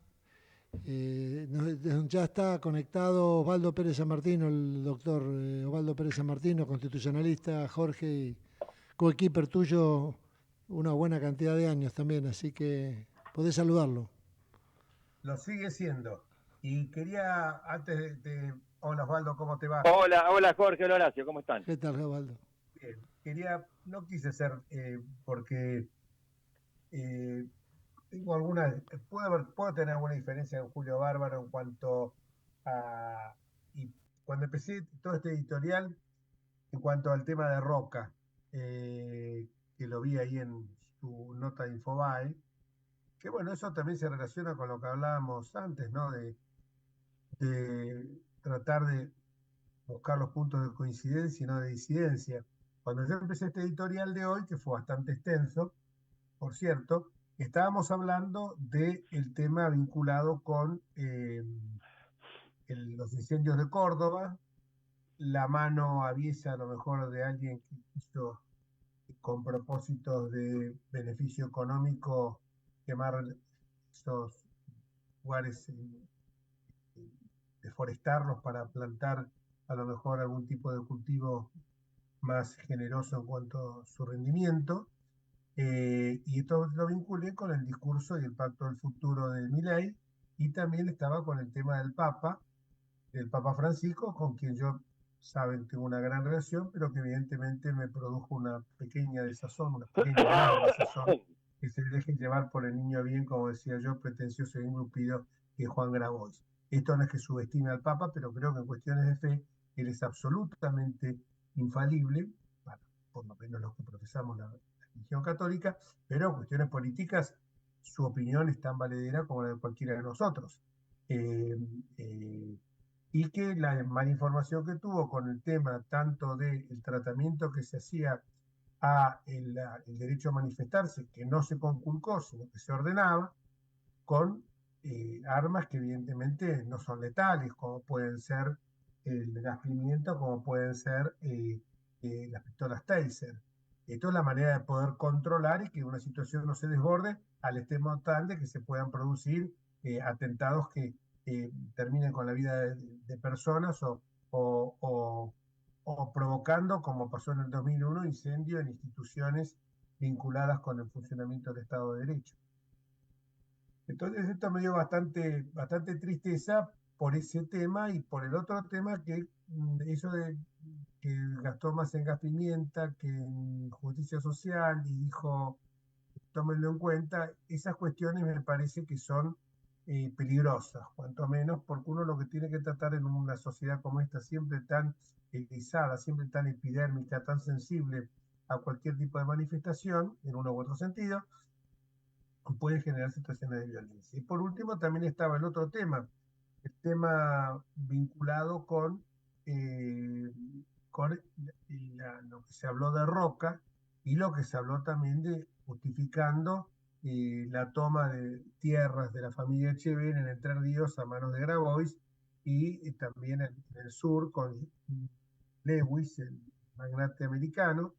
Ya está conectado Osvaldo Pérez San Martino, el doctor Osvaldo Pérez San Martino, constitucionalista, Jorge, y coequiper tuyo una buena cantidad de años también, así que podés saludarlo. Lo sigue siendo. Y quería, antes Hola Osvaldo, ¿cómo te va? Hola Jorge, hola Horacio, ¿cómo están? ¿Qué tal, Osvaldo? Bien, no quise ser, porque tengo puedo tener alguna diferencia con Julio Bárbaro en cuanto a, y cuando empecé todo este editorial, en cuanto al tema de Roca, que lo vi ahí en su nota de Infobae, que bueno, eso también se relaciona con lo que hablábamos antes, ¿no? De tratar de buscar los puntos de coincidencia y no de disidencia. Cuando yo empecé este editorial de hoy, que fue bastante extenso, por cierto, estábamos hablando del tema vinculado con los incendios de Córdoba, la mano aviesa a lo mejor de alguien que quiso, con propósitos de beneficio económico, quemar esos lugares, deforestarlos para plantar a lo mejor algún tipo de cultivo más generoso en cuanto a su rendimiento. Y esto lo vinculé con el discurso y el pacto del futuro de Milei, y también estaba con el tema del Papa Francisco, con quien yo, saben, tengo una gran relación, pero que evidentemente me produjo una pequeña desazón, una pequeña gran desazón, que se deje llevar por el niño bien, como decía yo, pretencioso y engrupido, que es Juan Grabois. Esto no es que subestime al Papa, pero creo que en cuestiones de fe él es absolutamente infalible, bueno, por lo menos los que profesamos la religión católica, pero en cuestiones políticas su opinión es tan valedera como la de cualquiera de nosotros. Y que la mala información que tuvo con el tema tanto del tratamiento que se hacía a el derecho a manifestarse, que no se conculcó, sino que se ordenaba, con armas que evidentemente no son letales, como pueden ser el gas pimienta, como pueden ser las pistolas Taser. Esto es la manera de poder controlar y que una situación no se desborde al extremo tal de que se puedan producir atentados que terminen con la vida de personas o provocando, como pasó en el 2001, incendio en instituciones vinculadas con el funcionamiento del Estado de Derecho. Entonces esto me dio bastante tristeza por ese tema, y por el otro tema, que eso de que gastó más en gas pimienta que en justicia social, y dijo, tómenlo en cuenta. Esas cuestiones me parece que son peligrosas, cuanto menos, porque uno lo que tiene que tratar en una sociedad como esta, siempre tan erizada, siempre tan epidérmica, tan sensible a cualquier tipo de manifestación, en uno u otro sentido, puede generar situaciones de violencia. Y por último también estaba el otro tema, el tema vinculado con lo que se habló de Roca, y lo que se habló también de justificando la toma de tierras de la familia Echeverría en Entre Ríos a manos de Grabois, y también en el sur con Lewis, el magnate americano,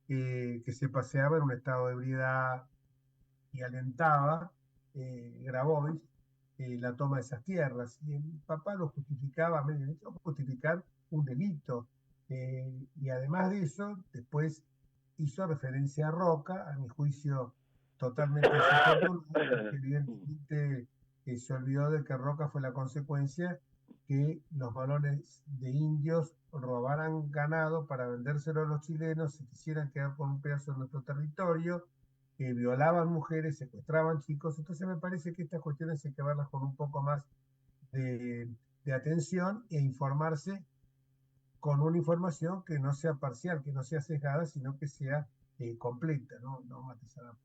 que se paseaba en un estado de ebriedad y alentaba Grabois la toma de esas tierras. Y el papá lo justificaba, justificar un delito. Y además de eso, después hizo referencia a Roca, a mi juicio totalmente desafortunado, porque evidentemente se olvidó de que Roca fue la consecuencia que los varones de indios robaran ganado para vendérselo a los chilenos, se quisieran quedar con un pedazo de nuestro territorio, que violaban mujeres, secuestraban chicos. Entonces me parece que estas cuestiones hay que verlas con un poco más de atención, e informarse con una información que no sea parcial, que no sea sesgada, sino que sea completa, no matizada.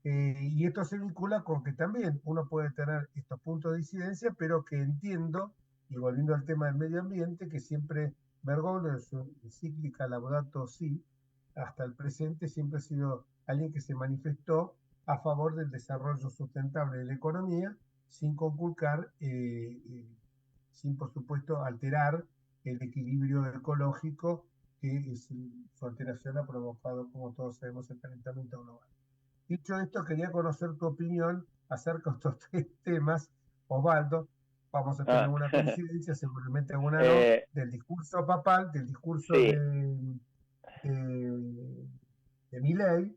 Y esto se vincula con que también uno puede tener estos puntos de disidencia, pero que entiendo, y volviendo al tema del medio ambiente, que siempre Bergoglio, en su encíclica Laudato Si, hasta el presente, siempre ha sido alguien que se manifestó a favor del desarrollo sustentable de la economía, sin conculcar, sin por supuesto alterar el equilibrio ecológico que su alteración ha provocado, como todos sabemos, el calentamiento global. Dicho esto, quería conocer tu opinión acerca de estos 3 temas, Osvaldo. Vamos a tener una coincidencia, seguramente alguna no, del discurso papal, del discurso sí. de Milei,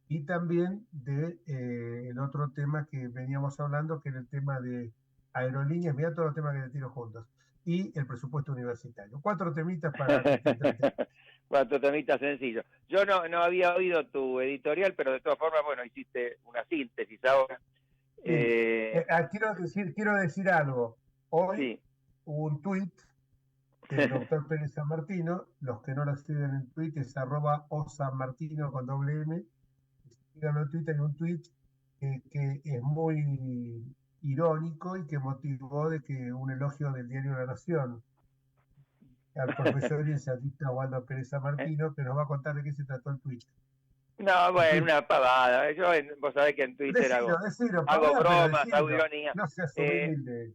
y también de el otro tema que veníamos hablando, que era el tema de aerolíneas. Mira todos los temas que te tiro juntos. Y el presupuesto universitario. 4 temitas para que te entretengas. 4 temitas sencillos. Yo no había oído tu editorial, pero de todas formas, bueno, hiciste una síntesis ahora. Quiero decir algo. Hoy sí. hubo un tuit del doctor Pérez San Martino. Los que no lo siguen en tuit es @osanmartino con doble M. Síganlo en Twitter, en un tuit que es muy irónico y que motivó de que un elogio del diario La Nación al profesor y ensayista Osvaldo Pérez San Martino, que nos va a contar de qué se trató el tuit. No, bueno, una pavada. Vos sabés que en Twitter hago bromas, hago ironía. No seas humilde.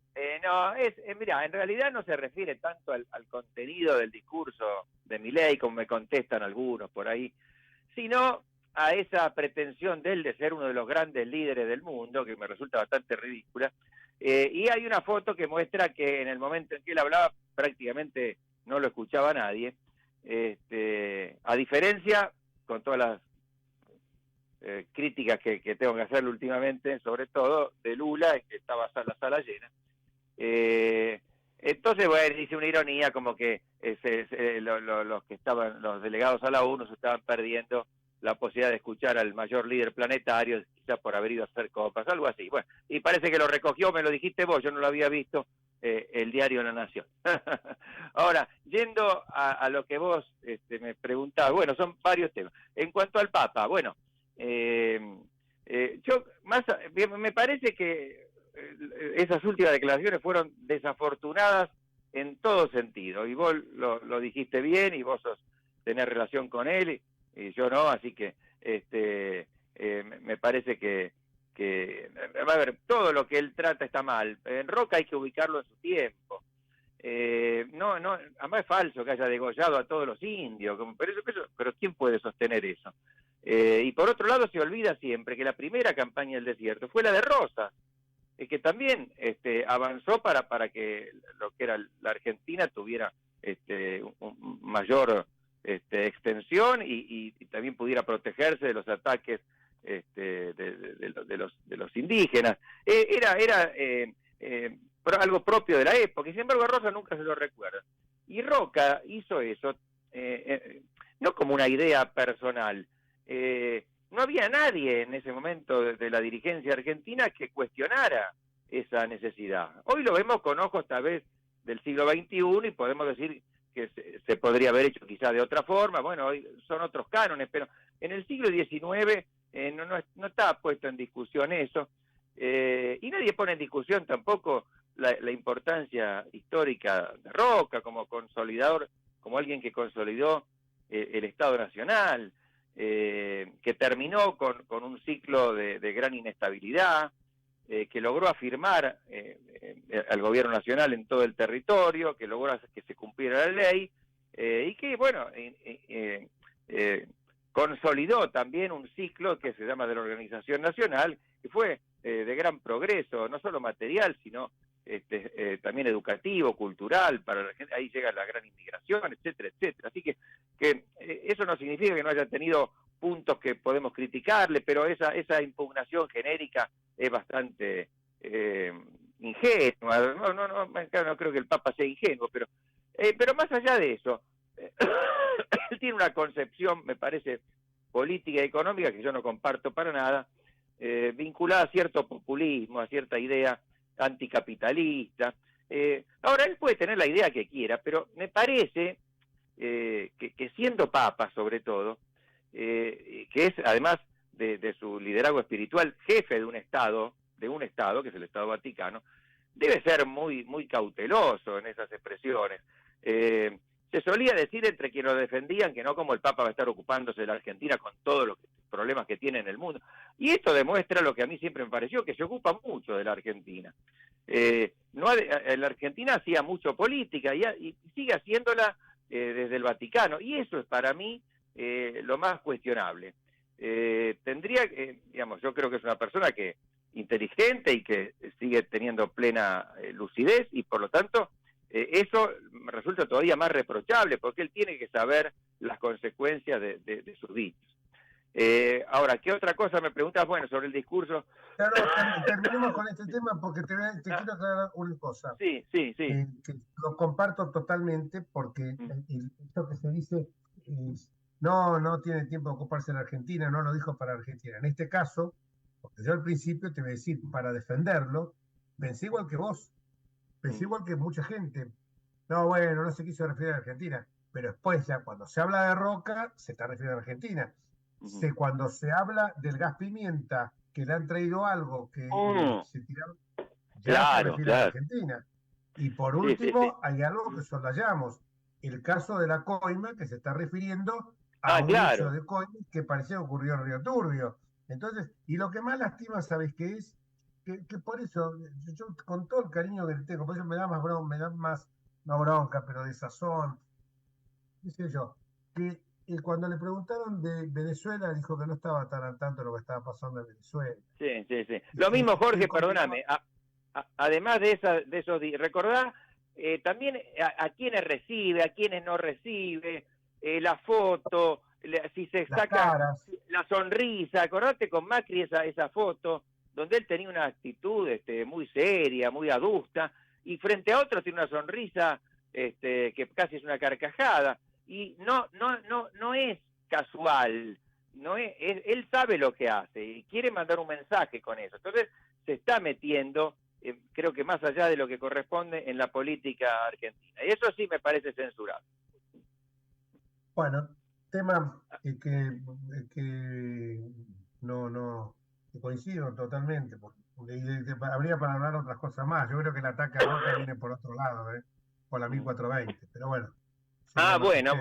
Mirá, en realidad no se refiere tanto al contenido del discurso de Milei, como me contestan algunos por ahí, sino a esa pretensión de él de ser uno de los grandes líderes del mundo, que me resulta bastante ridícula. Y hay una foto que muestra que en el momento en que él hablaba prácticamente no lo escuchaba nadie. A diferencia, con todas las críticas que tengo que hacerle últimamente, sobre todo de Lula, en que estaba la sala llena. Entonces, bueno, dice una ironía como que los que estaban, los delegados a la ONU se estaban perdiendo la posibilidad de escuchar al mayor líder planetario, quizás por haber ido a hacer copas, algo así. Bueno, y parece que lo recogió, me lo dijiste vos, yo no lo había visto, el diario La Nación. Ahora, yendo a lo que vos me preguntabas, bueno, son varios temas. En cuanto al Papa, bueno, me parece que esas últimas declaraciones fueron desafortunadas en todo sentido, y vos lo dijiste bien, y vos tenés relación con él, y yo no, así que me parece que a ver, todo lo que él trata está mal. En Roca hay que ubicarlo en su tiempo. Además es falso que haya degollado a todos los indios, pero ¿quién puede sostener eso? Y por otro lado se olvida siempre que la primera campaña del desierto fue la de Rosas, que también avanzó para que lo que era la Argentina tuviera un mayor extensión y también pudiera protegerse de los ataques de los indígenas. Era algo propio de la época, y sin embargo a Rosa nunca se lo recuerda. Y Roca hizo eso no como una idea personal. No había nadie en ese momento de la dirigencia argentina que cuestionara esa necesidad. Hoy lo vemos con ojos tal vez del siglo XXI y podemos decir que se podría haber hecho quizá de otra forma. Bueno, hoy son otros cánones, pero en el siglo XIX no estaba puesto en discusión eso, y nadie pone en discusión tampoco la importancia histórica de Roca como consolidador, como alguien que consolidó el Estado Nacional, que terminó con un ciclo de gran inestabilidad, que logró afirmar al gobierno nacional en todo el territorio, que logró que se cumpliera la ley, y que, bueno, consolidó también un ciclo que se llama de la Organización Nacional, que fue de gran progreso, no solo material, sino también educativo, cultural, para la gente. Ahí llega la gran inmigración, etcétera, etcétera. Así que eso no significa que no haya tenido puntos que podemos criticarle, pero esa impugnación genérica es bastante ingenua. No creo que el Papa sea ingenuo, pero más allá de eso, él tiene una concepción, me parece, política y económica que yo no comparto para nada, vinculada a cierto populismo, a cierta idea anticapitalista. Ahora, él puede tener la idea que quiera, pero me parece que siendo Papa, sobre todo, que es además de su liderazgo espiritual, jefe de un Estado, que es el Estado Vaticano, debe ser muy, muy cauteloso en esas expresiones. Se solía decir entre quienes lo defendían que no, como el Papa va a estar ocupándose de la Argentina con todos los problemas que tiene en el mundo. Y esto demuestra lo que a mí siempre me pareció, que se ocupa mucho de la Argentina. La Argentina hacía mucho política y sigue haciéndola desde el Vaticano, y eso es para mí lo más cuestionable. Tendría, digamos, yo creo que es una persona que inteligente y que sigue teniendo plena lucidez, y por lo tanto eso me resulta todavía más reprochable, porque él tiene que saber las consecuencias de sus dichos. Ahora, ¿qué otra cosa me preguntas? Bueno, sobre el discurso. Claro, terminemos con este tema porque te quiero aclarar una cosa. Sí. Que lo comparto totalmente, porque esto que se dice no tiene tiempo de ocuparse en Argentina, no lo dijo para Argentina. En este caso, porque yo al principio te voy a decir, para defenderlo, pensé igual que vos, pensé igual que mucha gente. No, bueno, no se quiso referir a Argentina, pero después ya cuando se habla de Roca, se está refiriendo a Argentina. Cuando se habla del gas pimienta, que le han traído algo que se tiraron, ya se refiere a Argentina. Y por último, hay algo que soslayamos, el caso de la coima, que se está refiriendo a un hecho de coima que parecía ocurrió en Río Turbio. Entonces, y lo que más lastima, ¿sabes qué es? Que por eso, yo con todo el cariño que le tengo, por eso me da más bronca, pero de sazón, qué sé yo, que cuando le preguntaron de Venezuela, dijo que no estaba tan al tanto de lo que estaba pasando en Venezuela. Sí. Lo mismo, Jorge, perdóname, además de esos días, recordá también a quienes recibe, a quienes no recibe, la foto, si se saca la sonrisa. Acordate con Macri esa foto, donde él tenía una actitud muy seria, muy adusta, y frente a otros tiene una sonrisa que casi es una carcajada. Y no es casual, él sabe lo que hace y quiere mandar un mensaje con eso. Entonces se está metiendo, creo que más allá de lo que corresponde, en la política argentina. Y eso sí me parece censurado. Bueno, tema que no coincido totalmente, porque habría para hablar otras cosas más. Yo creo que el ataque a Roca viene por otro lado, por la 1420, pero bueno. Bueno.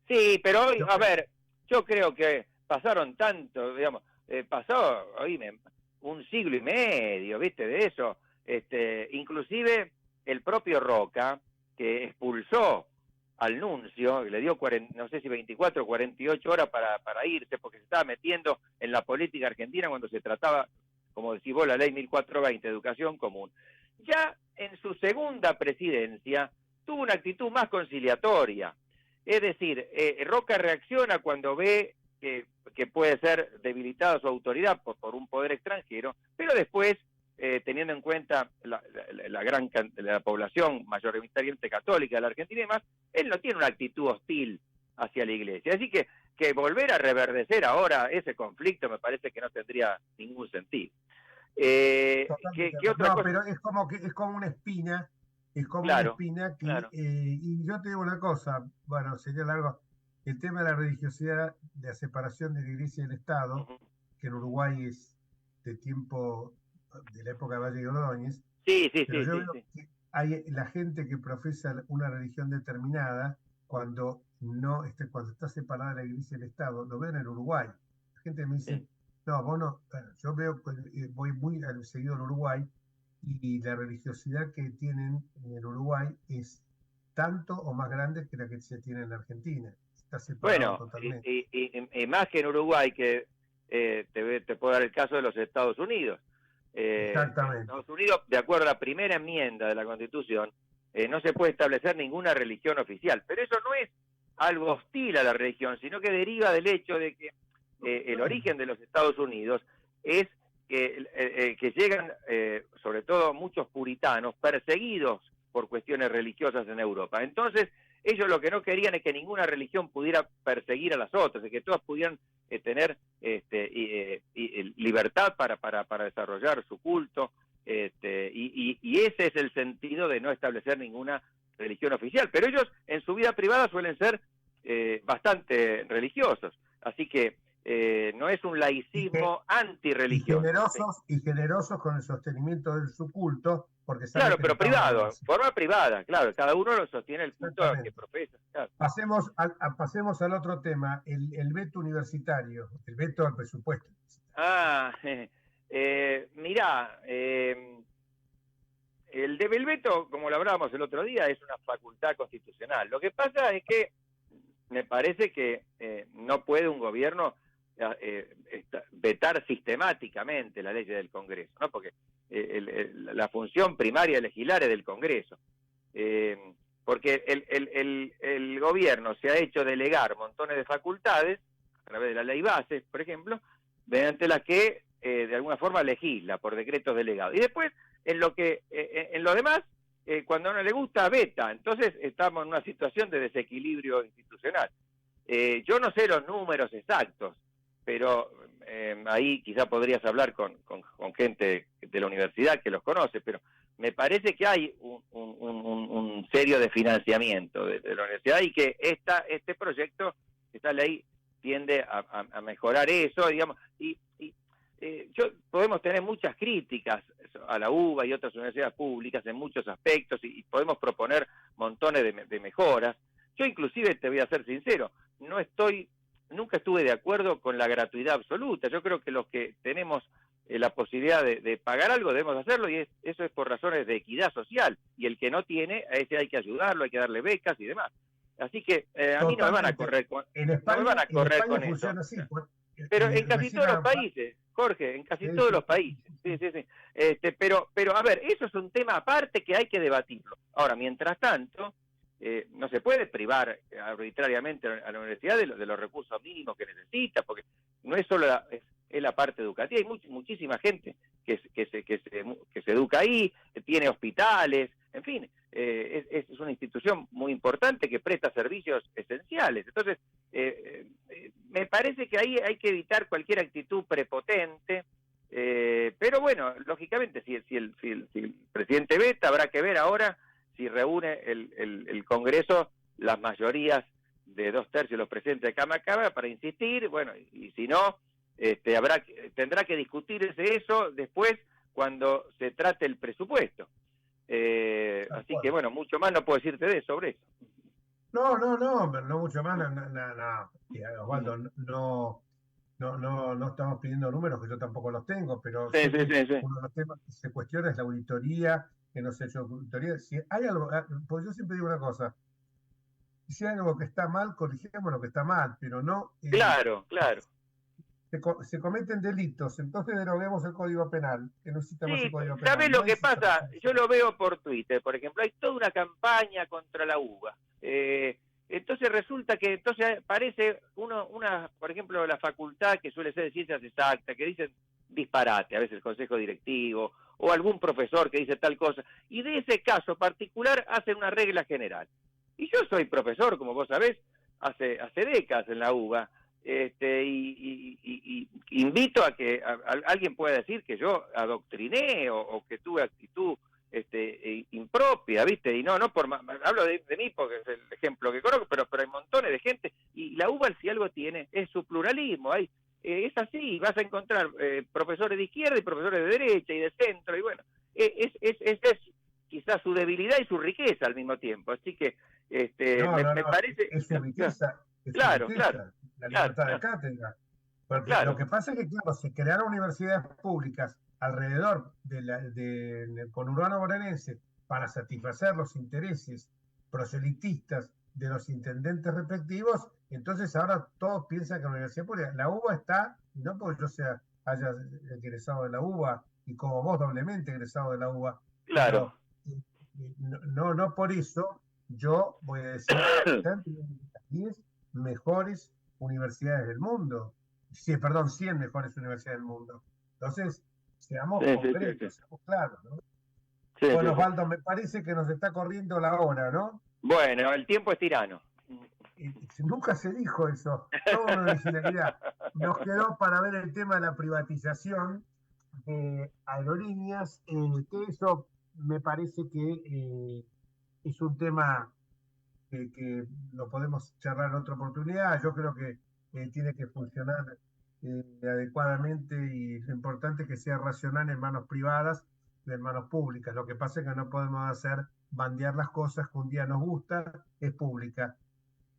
Sí, pero hoy, a ver, yo creo que pasaron tanto, digamos, pasó, oíme, un siglo y medio, ¿viste? De eso. Inclusive el propio Roca, que expulsó al nuncio, le dio no sé si 24 o 48 horas para irse, porque se estaba metiendo en la política argentina cuando se trataba, como decís vos, la ley 1420, educación común. Ya en su segunda presidencia tuvo una actitud más conciliatoria. Es decir, Roca reacciona cuando ve que puede ser debilitada su autoridad por un poder extranjero, pero después, teniendo en cuenta la población mayoritariamente católica de la Argentina y demás, él no tiene una actitud hostil hacia la Iglesia. Así que volver a reverdecer ahora ese conflicto me parece que no tendría ningún sentido. ¿Qué otra cosa? Pero es como una espina. Es como una espina que, y yo te digo una cosa, bueno, sería largo, el tema de la religiosidad, de la separación de la Iglesia y el Estado, que en Uruguay es de tiempo, de la época de Valle de Ordóñez, pero yo veo que hay la gente que profesa una religión determinada, cuando está separada la Iglesia y el Estado, lo veo en el Uruguay. La gente me dice, no, vos no, bueno, yo veo, voy muy seguido al Uruguay, y la religiosidad que tienen en el Uruguay es tanto o más grande que la que se tiene en la Argentina. Está separado totalmente. Y más que en Uruguay, que te puedo dar el caso de los Estados Unidos. Exactamente. En Estados Unidos, de acuerdo a la primera enmienda de la Constitución, no se puede establecer ninguna religión oficial. Pero eso no es algo hostil a la religión, sino que deriva del hecho de que el origen de los Estados Unidos es que llegan, sobre todo muchos puritanos, perseguidos por cuestiones religiosas en Europa. Entonces, ellos lo que no querían es que ninguna religión pudiera perseguir a las otras, y que todas pudieran tener libertad para desarrollar su culto, y ese es el sentido de no establecer ninguna religión oficial. Pero ellos en su vida privada suelen ser bastante religiosos, así que no es un laicismo antirreligioso. Y generosos con el sostenimiento de su culto, porque claro, pero privado, forma privada, claro, cada uno lo sostiene el culto que profesa. Claro. Pasemos al otro tema, el veto universitario, el veto al presupuesto. Mirá, el veto, como lo hablábamos el otro día, es una facultad constitucional. Lo que pasa es que me parece que no puede un gobierno vetar sistemáticamente la ley del Congreso, ¿no? Porque la función primaria de legislar es del Congreso. Porque el gobierno se ha hecho delegar montones de facultades, a través de la ley base, por ejemplo, mediante las que de alguna forma legisla por decretos delegados. Y después, en lo demás, cuando no le gusta, veta. Entonces estamos en una situación de desequilibrio institucional. Yo no sé los números exactos, pero ahí quizá podrías hablar con gente de la universidad que los conoce, pero me parece que hay un serio desfinanciamiento de la universidad y que este proyecto, esta ley, tiende a mejorar eso, digamos, podemos tener muchas críticas a la UBA y otras universidades públicas en muchos aspectos y podemos proponer montones de mejoras. Yo inclusive, te voy a ser sincero, nunca estuve de acuerdo con la gratuidad absoluta. Yo creo que los que tenemos la posibilidad de pagar algo debemos hacerlo, y eso es por razones de equidad social, y el que no tiene, a ese hay que ayudarlo, hay que darle becas y demás. Así que a mí no me van a correr con, con eso. Así, pero en casi todos los países, Jorge, en casi todos los países. Sí. Pero a ver, eso es un tema aparte que hay que debatirlo. Ahora, mientras tanto, no se puede privar arbitrariamente a la universidad de los recursos mínimos que necesita, porque no es solo la parte educativa, hay muchísima gente que se educa ahí, tiene hospitales, en fin, es una institución muy importante que presta servicios esenciales. Entonces, me parece que ahí hay que evitar cualquier actitud prepotente, pero bueno, lógicamente, si el presidente veta, habrá que ver ahora si reúne el Congreso las mayorías de 2/3 de los presidentes de Cámara para insistir, bueno, y si no, tendrá que discutirse eso después cuando se trate el presupuesto. Así que bueno, mucho más no puedo decirte sobre eso. No mucho más, Osvaldo, no estamos pidiendo números, que yo tampoco los tengo, pero sí. Uno de los temas que se cuestiona es la auditoría, que no se ha hecho auditoría. Si hay algo, pues yo siempre digo una cosa: si hay algo que está mal, corrigimos lo que está mal, pero no... Claro. Se cometen delitos, entonces deroguemos el Código Penal, que no exista más el Código Penal. ¿Sabes lo que pasa? Yo lo veo por Twitter, por ejemplo, hay toda una campaña contra la UBA. Entonces resulta que aparece por ejemplo, la facultad que suele ser de ciencias exactas, que dicen disparate, a veces el consejo directivo, o algún profesor que dice tal cosa, y de ese caso particular hacen una regla general. Y yo soy profesor, como vos sabés, hace décadas en la UBA, y invito a que alguien pueda decir que yo adoctriné o que tuve actitud impropia, ¿viste? Y no hablo de mí porque es el ejemplo que conozco, pero hay montones de gente, y la UBA, si algo tiene, es su pluralismo. Es así, vas a encontrar profesores de izquierda y profesores de derecha y de centro, y bueno, es quizás su debilidad y su riqueza al mismo tiempo. Así que me parece... Es su riqueza. Claro. La libertad de cátedra. Porque lo que pasa es que, claro, se crearon universidades públicas alrededor del conurbano bonaerense para satisfacer los intereses proselitistas de los intendentes respectivos. Entonces ahora todos piensan que la universidad pública, la UBA está, no porque yo haya egresado de la UBA y como vos doblemente egresado de la UBA, claro, no por eso yo voy a decir que están las 10 mejores universidades del mundo, 100 mejores universidades del mundo. Entonces, seamos concretos, seamos claros, ¿no? Bueno, Osvaldo, me parece que nos está corriendo la hora, ¿no? Bueno, el tiempo es tirano. Nunca se dijo eso, toda una originalidad. Nos quedó para ver el tema de la privatización de aerolíneas, que eso me parece que es un tema que lo podemos charlar en otra oportunidad. Yo creo que tiene que funcionar adecuadamente, y lo importante es que sea racional en manos privadas y en manos públicas. Lo que pasa es que no podemos hacer bandear las cosas que un día nos gusta, es pública,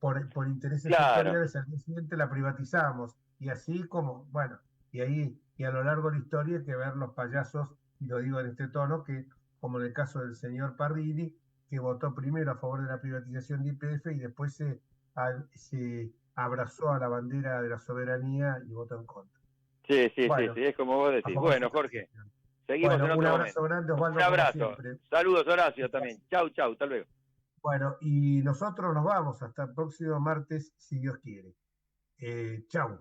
por intereses sectoriales, al día siguiente la privatizamos, y así como, bueno, y a lo largo de la historia hay que ver los payasos, y lo digo en este tono, que como en el caso del señor Parrilli, que votó primero a favor de la privatización de YPF y después se abrazó a la bandera de la soberanía y votó en contra. Sí, Bueno, es como vos decís. Bueno, Jorge, seguimos en otro un abrazo momento. grande, Osvaldo. Un abrazo. Siempre. Saludos, Horacio, también. Chau, hasta luego. Bueno, y nosotros nos vamos hasta el próximo martes, si Dios quiere. Chau.